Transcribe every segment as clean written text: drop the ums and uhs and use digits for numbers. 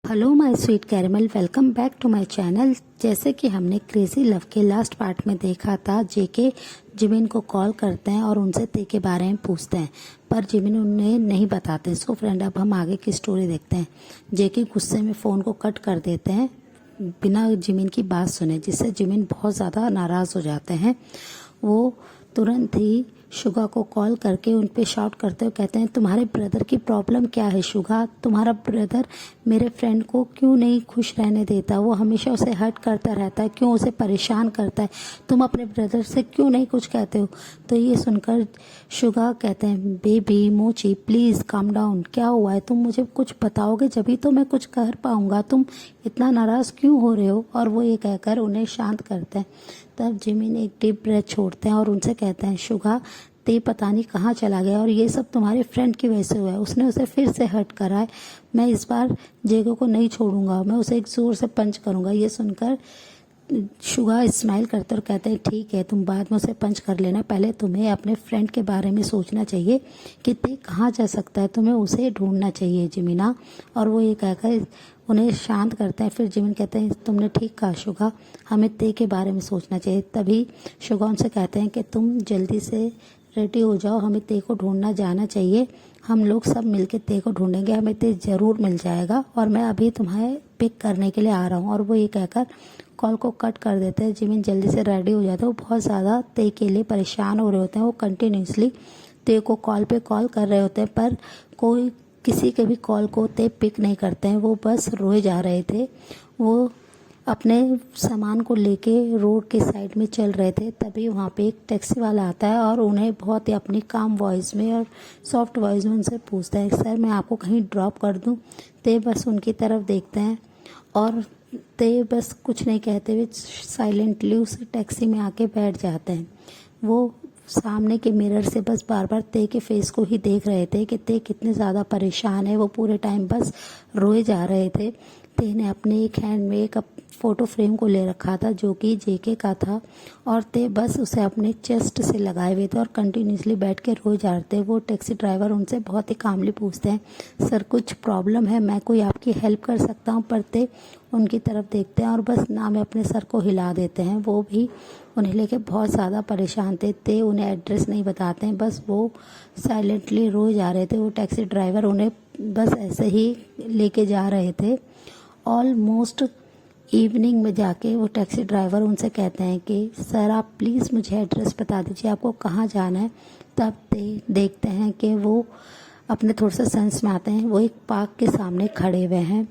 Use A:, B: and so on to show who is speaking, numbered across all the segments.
A: Hello my sweet caramel, welcome back to my channel. जैसे कि हमने क्रेजी लव के लास्ट पार्ट में देखा था, जेके जिमिन को कॉल करते हैं और उनसे ते के बारे में पूछते हैं, पर जिमिन उन्हें नहीं बताते। सो फ्रेंड, अब हम आगे की स्टोरी देखते हैं। जेके गुस्से में फ़ोन को कट कर देते हैं बिना जिमिन की बात सुने, जिससे जिमिन बहुत ज़्यादा नाराज़ हो जाते हैं। वो तुरंत ही शुगा को कॉल करके उन पे शॉट करते हुए कहते हैं, तुम्हारे ब्रदर की प्रॉब्लम क्या है शुगा? तुम्हारा ब्रदर मेरे फ्रेंड को क्यों नहीं खुश रहने देता? वो हमेशा उसे हर्ट करता रहता है, क्यों उसे परेशान करता है? तुम अपने ब्रदर से क्यों नहीं कुछ कहते हो? तो ये सुनकर शुगा कहते हैं, बेबी मोची प्लीज़ काम डाउन, क्या हुआ है? तुम मुझे कुछ बताओगे जभी तो मैं कुछ कर पाऊंगा। तुम इतना नाराज़ क्यों हो रहे हो? और वो ये कहकर उन्हें शांत करते हैं। तब जिमिन एक डीप ब्रेथ छोड़ते हैं और उनसे कहते हैं, शुगा ते पता नहीं कहाँ चला गया और ये सब तुम्हारे फ्रेंड की वजह से हुआ है। उसने उसे फिर से हर्ट करा है। मैं इस बार जेको को नहीं छोड़ूंगा, मैं उसे एक जोर से पंच करूंगा। ये सुनकर शुगा स्माइल करते और कहते हैं, ठीक है, तुम बाद में उसे पंच कर लेना, पहले तुम्हें अपने फ्रेंड के बारे में सोचना चाहिए कि ते कहाँ जा सकता है, तुम्हें उसे ढूंढना चाहिए जिमिना। और वो ये कहकर उन्हें शांत करते हैं। फिर जिमिन कहते हैं, तुमने ठीक कहा शुगा, हमें ते के बारे में सोचना चाहिए। तभी शुगा उनसे कहते हैं कि तुम जल्दी से रेडी हो जाओ, हमें ते को ढूंढना जाना चाहिए। हम लोग सब मिलके ते को ढूंढेंगे, हमें ते ज़रूर मिल जाएगा और मैं अभी तुम्हें पिक करने के लिए आ रहा हूँ। और वो ये कहकर कॉल को कट कर देते हैं। जिमिन जल्दी से रेडी हो जाते हैं। वो बहुत ज़्यादा ते के लिए परेशान हो रहे होते हैं। वो कंटिन्यूसली ते को कॉल पे कॉल कर रहे होते हैं, पर कोई किसी के भी कॉल को ते पिक नहीं करते हैं। वो बस रोए जा रहे थे। वो अपने सामान को लेके रोड के साइड में चल रहे थे। तभी वहाँ पे एक टैक्सी वाला आता है और उन्हें बहुत ही अपनी काम वॉइस में और सॉफ्ट वॉइस में उनसे पूछता है, सर मैं आपको कहीं ड्रॉप कर दूँ? ते बस उनकी तरफ देखते हैं और ते बस कुछ नहीं कहते हुए साइलेंटली उस टैक्सी में आके बैठ जाते हैं। वो सामने के मिरर से बस बार बार ते के फेस को ही देख रहे थे कि ते कितने ज़्यादा परेशान है। वो पूरे टाइम बस रोए जा रहे थे। ते ने अपने एक हैंड में एक फ़ोटो फ्रेम को ले रखा था जो कि जेके का था और ते बस उसे अपने चेस्ट से लगाए हुए थे और कंटिन्यूसली बैठ के रोए जा रहे थे। वो टैक्सी ड्राइवर उनसे बहुत ही कामली पूछते हैं, सर कुछ प्रॉब्लम है, मैं कोई आपकी हेल्प कर सकता हूँ? पर ते उनकी तरफ देखते हैं और बस ना में अपने सर को हिला देते हैं। वो भी उन्हें लेके बहुत ज़्यादा परेशान थे। ते उन्हें एड्रेस नहीं बताते हैं, बस वो साइलेंटली रोए जा रहे थे। वो टैक्सी ड्राइवर उन्हें बस ऐसे ही लेके जा रहे थे। ऑलमोस्ट इवनिंग में जाके वो टैक्सी ड्राइवर उनसे कहते हैं कि सर आप प्लीज़ मुझे एड्रेस बता दीजिए, आपको कहाँ जाना है? तब ते देखते हैं कि वो अपने थोड़ा सा सेंस में आते हैं। वो एक पार्क के सामने खड़े हुए हैं,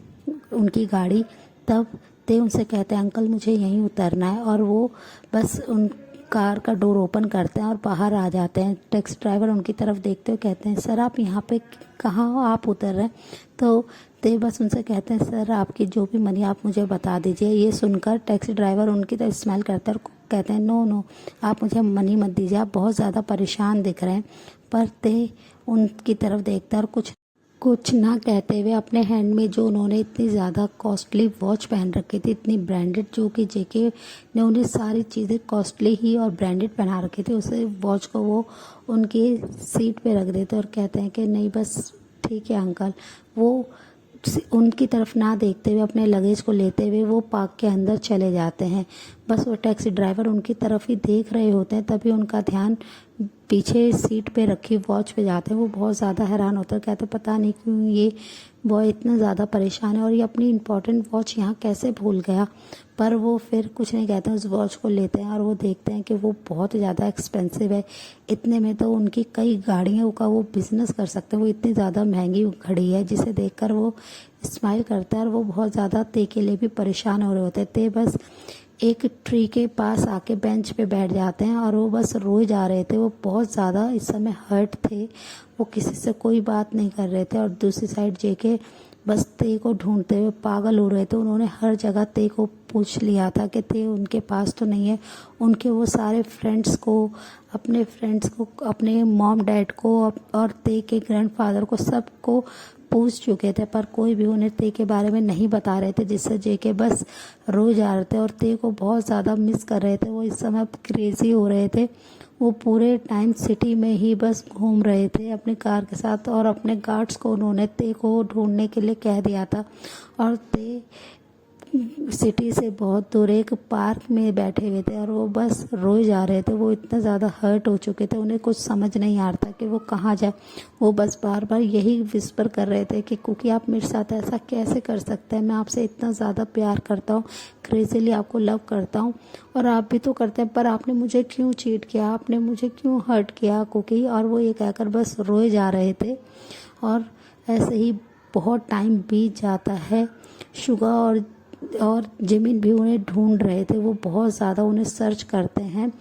A: उनकी गाड़ी। तब ते उनसे कहते हैं, अंकल मुझे यहीं उतरना है। और वो बस उन कार का डोर ओपन करते हैं और बाहर आ जाते हैं। टैक्सी ड्राइवर उनकी तरफ देखते हुए कहते हैं, सर आप यहाँ पे कहाँ आप उतर रहे हैं? तो ते बस उनसे कहते हैं, सर आपकी जो भी मनी आप मुझे बता दीजिए। ये सुनकर टैक्सी ड्राइवर उनकी तरफ स्माइल करते हैं और कहते हैं, नो नो, आप मुझे मनी मत दीजिए, आप बहुत ज़्यादा परेशान दिख रहे हैं। पर ते उनकी तरफ देखता है और कुछ ना कहते हुए अपने हैंड में जो उन्होंने इतनी ज़्यादा कॉस्टली वॉच पहन रखी थी, इतनी ब्रांडेड, जो कि जेके ने उन्हें सारी चीज़ें कॉस्टली ही और ब्रांडेड पहना रखी थी, उसे वॉच को वो उनकी सीट पे रख देते और कहते हैं कि नहीं बस ठीक है अंकल। वो उनकी तरफ ना देखते हुए अपने लगेज को लेते हुए वो पार्क के अंदर चले जाते हैं। बस वो टैक्सी ड्राइवर उनकी तरफ ही देख रहे होते हैं। तभी उनका ध्यान पीछे सीट पे रखी वॉच पे जाते हैं। वो बहुत ज़्यादा हैरान होते हैं, कहते पता नहीं क्यों ये बॉय इतना ज़्यादा परेशान है और ये अपनी इम्पोर्टेंट वॉच यहाँ कैसे भूल गया। पर वो फिर कुछ नहीं कहते, उस वॉच को लेते हैं और वो देखते हैं कि वो बहुत ज़्यादा एक्सपेंसिव है। इतने में तो उनकी कई गाड़ियों का वो बिज़नेस कर सकते हैं। वो इतनी ज़्यादा महंगी घड़ी है, जिसे देखकर वो स्माइल करता है और वो बहुत ज़्यादा ते के लिए भी परेशान हो रहे होते हैं। ते बस एक ट्री के पास आके बेंच पे बैठ जाते हैं और वो बस रोए जा रहे थे। वो बहुत ज़्यादा इस समय हर्ट थे। वो किसी से कोई बात नहीं कर रहे थे और दूसरी साइड जेके बस ते को ढूंढते हुए पागल हो रहे थे। उन्होंने हर जगह ते को पूछ लिया था कि ते उनके पास तो नहीं है। उनके वो सारे फ्रेंड्स को, अपने मॉम डैड को और ते के ग्रैंडफादर को, सबको पूछ चुके थे पर कोई भी उन्हें ते के बारे में नहीं बता रहे थे, जिससे जेके बस रोए जा रहे थे और ते को बहुत ज़्यादा मिस कर रहे थे। वो इस समय क्रेजी हो रहे थे। वो पूरे टाइम सिटी में ही बस घूम रहे थे अपनी कार के साथ और अपने गार्ड्स को उन्होंने ते को ढूंढने के लिए कह दिया था। और ते सिटी से बहुत दूर एक पार्क में बैठे हुए थे और वो बस रोए जा रहे थे। वो इतना ज़्यादा हर्ट हो चुके थे, उन्हें कुछ समझ नहीं आ रहा था कि वो कहाँ जाए। वो बस बार बार यही विस्पर कर रहे थे कि कुकी आप मेरे साथ ऐसा कैसे कर सकते हैं, मैं आपसे इतना ज़्यादा प्यार करता हूँ, क्रेजीली आपको लव करता हूँ और आप भी तो करते हैं, पर आपने मुझे क्यों चीट किया, आपने मुझे क्यों हर्ट किया कुकी। और वो ये कहकर बस रोए जा रहे थे। और ऐसे ही बहुत टाइम बीत जाता है। शुगा और जिमिन भी उन्हें ढूंढ रहे थे। वो बहुत ज़्यादा उन्हें सर्च करते हैं।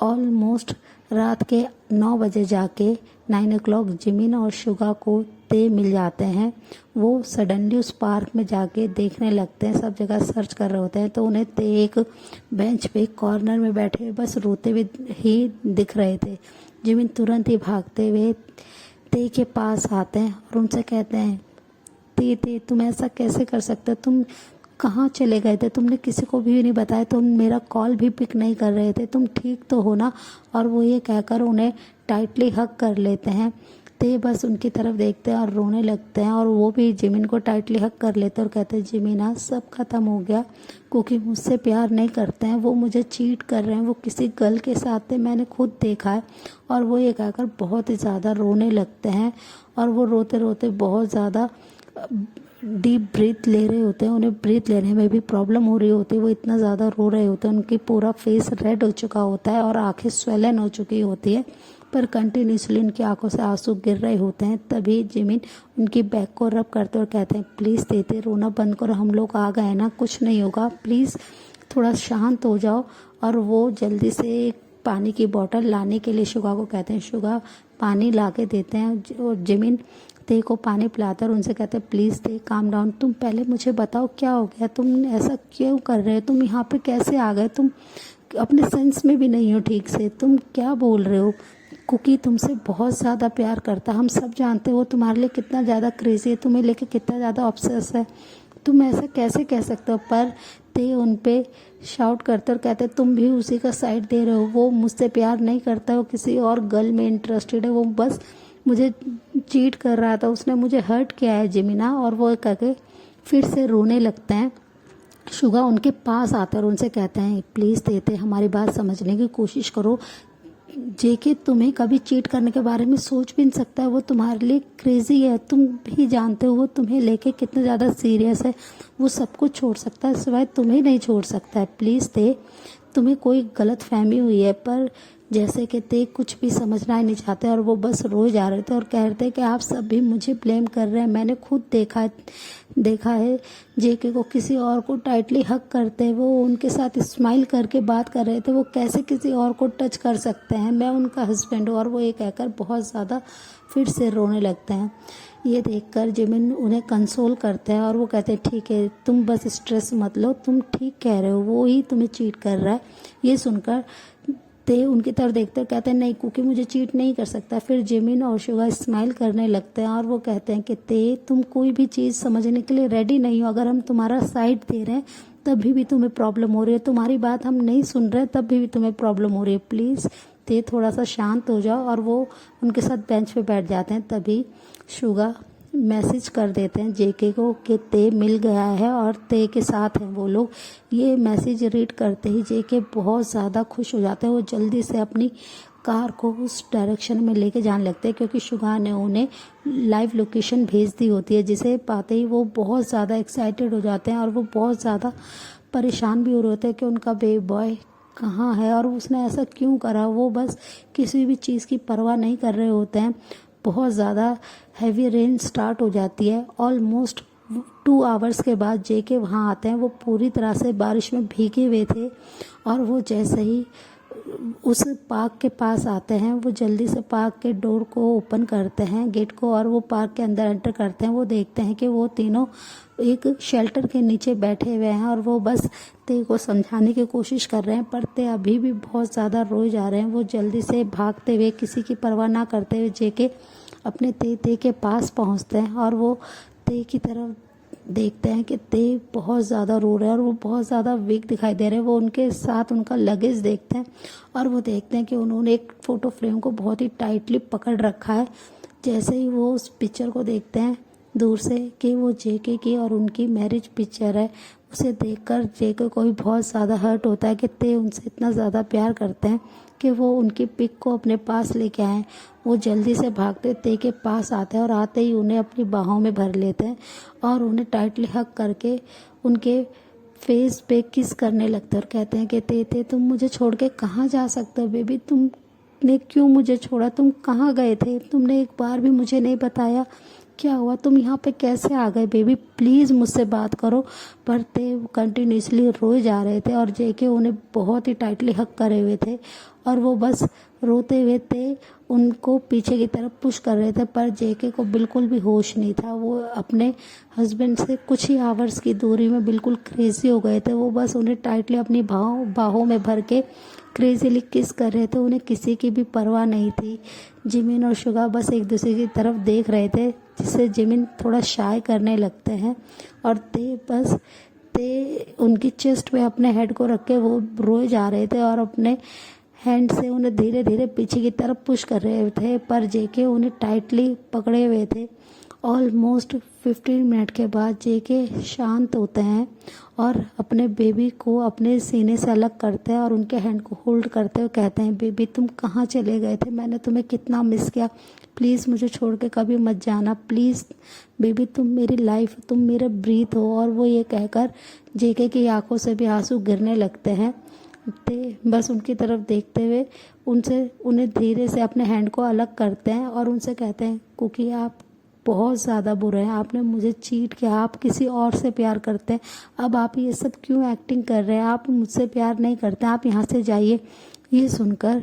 A: ऑलमोस्ट रात के 9 बजे जाके 9 o'clock जिमिन और शुगा को ते मिल जाते हैं। वो सडनली उस पार्क में जाके देखने लगते हैं, सब जगह सर्च कर रहे होते हैं, तो उन्हें ते एक बेंच पे कॉर्नर में बैठे बस रोते हुए ही दिख रहे थे। जिमिन तुरंत ही भागते हुए ते के पास आते हैं और उनसे कहते हैं, ते तुम ऐसा कैसे कर सकते हो, तुम कहाँ चले गए थे, तुमने किसी को भी नहीं बताया, तुम मेरा कॉल भी पिक नहीं कर रहे थे, तुम ठीक तो हो ना। और वो ये कहकर उन्हें टाइटली हग कर लेते हैं। ते बस उनकी तरफ देखते हैं और रोने लगते हैं और वो भी जिमिन को टाइटली हग कर लेते हैं और कहते हैं, जिमिना सब खत्म हो गया, क्योंकि मुझसे प्यार नहीं करते हैं, वो मुझे चीट कर रहे हैं, वो किसी गर्ल के साथ थे, मैंने खुद देखा है। और वो ये कहकर बहुत ही ज़्यादा रोने लगते हैं और वो रोते रोते बहुत ज़्यादा डीप ब्रीथ ले रहे होते हैं। उन्हें ब्रीथ लेने में भी प्रॉब्लम हो रही होती है। वो इतना ज़्यादा रो रहे होते हैं, उनकी पूरा फेस रेड हो चुका होता है और आंखें स्वेलन हो चुकी होती है, पर कंटिन्यूसली उनकी आंखों से आंसू गिर रहे होते हैं। तभी जिमिन उनकी बैक को रब करते और कहते हैं, प्लीज़ देते रोना बंद करो, हम लोग आ गए ना, कुछ नहीं होगा, प्लीज़ थोड़ा शांत हो जाओ। और वो जल्दी से एक पानी की बोतल लाने के लिए शुगा को कहते हैं। शुगा पानी ला के देते हैं और जिमिन ते को पानी पिलाता है और उनसे कहते हैं, प्लीज़ ते काम डाउन, तुम पहले मुझे बताओ क्या हो गया, तुम ऐसा क्यों कर रहे हो, तुम यहाँ पे कैसे आ गए, तुम अपने सेंस में भी नहीं हो ठीक से, तुम क्या बोल रहे हो। कुकी तुमसे बहुत ज़्यादा प्यार करता, हम सब जानते हो तुम्हारे लिए कितना ज़्यादा क्रेजी है, तुम्हें लेके कितना ज़्यादा ऑब्सेस है, तुम ऐसा कैसे कह सकते हो। पर ते उन पे शाउट करते और कहते तुम भी उसी का साइड दे रहे हो, वो मुझसे प्यार नहीं करता, वो किसी और गर्ल में इंटरेस्टेड है, वो बस मुझे चीट कर रहा था, उसने मुझे हर्ट किया है जिमिना। और वो करके फिर से रोने लगते हैं। शुगा उनके पास आता है और उनसे कहते हैं, प्लीज़ देते हमारी बात समझने की कोशिश करो, जेके तुम्हें कभी चीट करने के बारे में सोच भी नहीं सकता है, वो तुम्हारे लिए क्रेजी है, तुम भी जानते हो वो तुम्हें लेके कितना ज़्यादा सीरियस है, वो सब कुछ छोड़ सकता है सिवाय तुम्हें नहीं छोड़ सकता है, प्लीज़ दे तुम्हें कोई गलत फहमी हुई है। पर जैसे कि ते कुछ भी समझना ही नहीं चाहते और वो बस रोए जा रहे थे और कह रहे थे कि आप सब भी मुझे ब्लेम कर रहे हैं, मैंने खुद देखा है जेके को किसी और को टाइटली हक करते, वो उनके साथ स्माइल करके बात कर रहे थे, वो कैसे किसी और को टच कर सकते हैं, मैं उनका हस्बैंड हूँ। और वो ये कहकर बहुत ज़्यादा फिर से रोने लगते हैं। ये देखकर जिमिन उन्हें कंसोल करते हैं और वो कहते हैं, ठीक है तुम बस स्ट्रेस मत लो, तुम ठीक कह रहे हो, वो ही तुम्हें चीट कर रहा है। ये सुनकर ते उनकी तरफ देखते कहते हैं, नहीं कुकी मुझे चीट नहीं कर सकता। फिर जिमिन और शुगा स्माइल करने लगते हैं और वो कहते हैं कि ते तुम कोई भी चीज़ समझने के लिए रेडी नहीं हो, अगर हम तुम्हारा साइड दे रहे हैं तभी भी तुम्हें प्रॉब्लम हो रही है, तुम्हारी बात हम नहीं सुन रहे तभी भी तुम्हें प्रॉब्लम हो रही है, प्लीज़ ते थोड़ा सा शांत हो जाओ। और वो उनके साथ बेंच पे बैठ जाते हैं। तभी शुगा मैसेज कर देते हैं जेके को कि ते मिल गया है और ते के साथ हैं वो लोग। ये मैसेज रीड करते ही जेके बहुत ज़्यादा खुश हो जाते हैं। वो जल्दी से अपनी कार को उस डायरेक्शन में लेके जाने लगते हैं क्योंकि शुगा ने उन्हें लाइव लोकेशन भेज दी होती है, जिसे पाते ही वो बहुत ज़्यादा एक्साइटेड हो जाते हैं और वो बहुत ज़्यादा परेशान भी हो रहे होते हैं कि उनका बेबी बॉय कहाँ है और उसने ऐसा क्यों करा। वो बस किसी भी चीज़ की परवाह नहीं कर रहे होते हैं। बहुत ज़्यादा हैवी रेन स्टार्ट हो जाती है। ऑलमोस्ट 2 आवर्स के बाद जेके वहाँ आते हैं। वो पूरी तरह से बारिश में भीगे हुए थे और वो जैसे ही उस पार्क के पास आते हैं, वो जल्दी से पार्क के डोर को ओपन करते हैं, गेट को, और वो पार्क के अंदर एंटर करते हैं। वो देखते हैं कि वो तीनों एक शेल्टर के नीचे बैठे हुए हैं और वो बस ते को समझाने की कोशिश कर रहे हैं, पर ते अभी भी बहुत ज़्यादा रोए जा रहे हैं। वो जल्दी से भागते हुए, किसी की परवाह ना करते हुए जेके अपने ते के पास पहुंचते हैं और वो ते की तरफ देखते हैं कि ते बहुत ज़्यादा रो रहे हैं और वो बहुत ज़्यादा वीक दिखाई दे रहे हैं। वो उनके साथ उनका लगेज देखते हैं और वो देखते हैं कि उन्होंने एक फ़ोटो फ्रेम को बहुत ही टाइटली पकड़ रखा है। जैसे ही वो उस पिक्चर को देखते हैं दूर से कि वो जेके की और उनकी मैरिज पिक्चर है, उसे देखकर जेके को भी बहुत ज़्यादा हर्ट होता है कि ते उनसे इतना ज़्यादा प्यार करते हैं कि वो उनकी पिक को अपने पास लेके आए। वो जल्दी से भागते ते के पास आते हैं और आते ही उन्हें अपनी बाहों में भर लेते हैं और उन्हें टाइटली हग करके उनके फेस पे किस करने लगते हैं और कहते हैं कि ते तुम मुझे छोड़ के कहाँ जा सकते हो बेबी, तुमने क्यों मुझे छोड़ा, तुम कहाँ गए थे, तुमने एक बार भी मुझे नहीं बताया क्या हुआ, तुम यहाँ पे कैसे आ गए बेबी, प्लीज़ मुझसे बात करो। पर ते कंटिन्यूसली रोए जा रहे थे और जेके उन्हें बहुत ही टाइटली हक करे हुए थे और वो बस रोते हुए थे उनको पीछे की तरफ पुश कर रहे थे। पर जेके को बिल्कुल भी होश नहीं था। वो अपने हस्बैंड से कुछ ही आवर्स की दूरी में बिल्कुल क्रेजी हो गए थे। वो बस उन्हें टाइटली अपनी बाहों में भर के क्रेजीली किस कर रहे थे। उन्हें किसी की भी परवाह नहीं थी। जिमिन और शुगा बस एक दूसरे की तरफ देख रहे थे, जिससे जिमिन थोड़ा शाय करने लगते हैं और ते उनकी चेस्ट पे अपने हेड को रख के वो रोए जा रहे थे और अपने हैंड से उन्हें धीरे धीरे पीछे की तरफ पुश कर रहे थे। पर जेके उन्हें टाइटली पकड़े हुए थे। ऑलमोस्ट 15 मिनट के बाद जेके शांत होते हैं और अपने बेबी को अपने सीने से अलग करते हैं और उनके हैंड को होल्ड करते हुए कहते हैं, बेबी तुम कहाँ चले गए थे, मैंने तुम्हें कितना मिस किया, प्लीज़ मुझे छोड़ के कभी मत जाना, प्लीज़ बेबी तुम मेरी लाइफ, तुम मेरे ब्रीथ हो। और वो ये कहकर जेके की आंखों से भी आंसू गिरने लगते हैं। ते बस उनकी तरफ देखते हुए उन्हें धीरे से अपने हैंड को अलग करते हैं और उनसे कहते हैं, कुकी आप बहुत ज़्यादा बुरे हैं, आपने मुझे चीट किया, आप किसी और से प्यार करते हैं, अब आप ये सब क्यों एक्टिंग कर रहे हैं, आप मुझसे प्यार नहीं करते, आप यहाँ से जाइए। ये सुनकर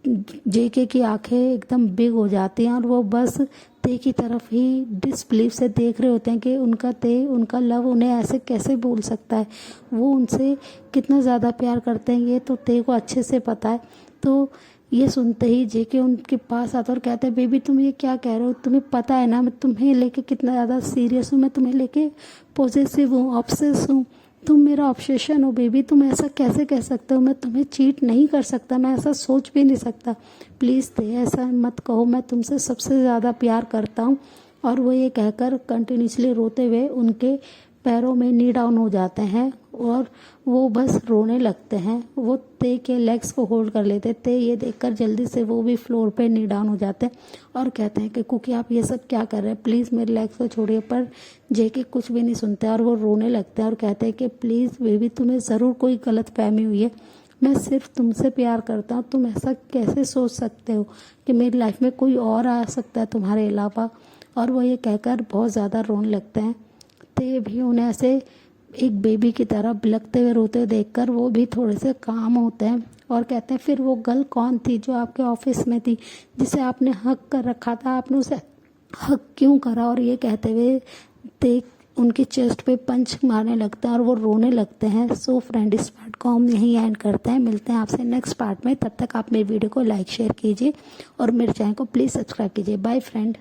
A: जेके की आंखें एकदम बिग हो जाती हैं और वो बस ते की तरफ ही डिसबिलीफ से देख रहे होते हैं कि उनका लव उन्हें ऐसे कैसे भूल सकता है। वो उनसे कितना ज़्यादा प्यार करते हैं ये तो ते को अच्छे से पता है। तो ये सुनते ही जेके उनके पास आता और कहते हैं, बेबी तुम ये क्या कह रहे हो, तुम्हें पता है ना मैं तुम्हें लेके कितना ज़्यादा सीरियस हूँ, मैं तुम्हें लेके पॉसेसिव हूँ, ऑब्सेस हूँ, तुम मेरा ऑब्सेशन हो बेबी, तुम ऐसा कैसे कह सकते हो, मैं तुम्हें चीट नहीं कर सकता, मैं ऐसा सोच भी नहीं सकता, प्लीज़ ते ऐसा मत कहो, मैं तुमसे सबसे ज़्यादा प्यार करता हूँ। और वो ये कहकर कंटिन्यूसली रोते हुए उनके पैरों में नी डाउन हो जाते हैं और वो बस रोने लगते हैं। वो ते के लेग्स को होल्ड कर लेते थे। ये देखकर जल्दी से वो भी फ्लोर पे नी डाउन हो जाते हैं और कहते हैं कि कुकी आप ये सब क्या कर रहे हैं, प्लीज़ मेरे लेग्स को छोड़िए। पर जेके कुछ भी नहीं सुनते और वो रोने लगते हैं और कहते हैं कि प्लीज़ बेबी तुम्हें ज़रूर कोई गलतफहमी हुई है, मैं सिर्फ तुमसे प्यार करता हूँ, तुम ऐसा कैसे सोच सकते हो कि मेरी लाइफ में कोई और आ सकता है तुम्हारे अलावा। और वो ये कहकर बहुत ज़्यादा रोने लगते हैं। ते भी उन्हें ऐसे एक बेबी की तरह बिलखते हुए रोते हुए देखकर वो भी थोड़े से काम होते हैं और कहते हैं, फिर वो गर्ल कौन थी जो आपके ऑफिस में थी, जिसे आपने हक कर रखा था, आपने उसे हक क्यों करा। और ये कहते हुए ते उनकी चेस्ट पे पंच मारने लगते हैं और वो रोने लगते हैं। सो फ्रेंड, इस पार्ट को हम यहीं एंड करते हैं। मिलते हैं आपसे नेक्स्ट पार्ट में। तब तक आप मेरी वीडियो को लाइक शेयर कीजिए और मेरे चैनल को प्लीज़ सब्सक्राइब कीजिए। Bye friend.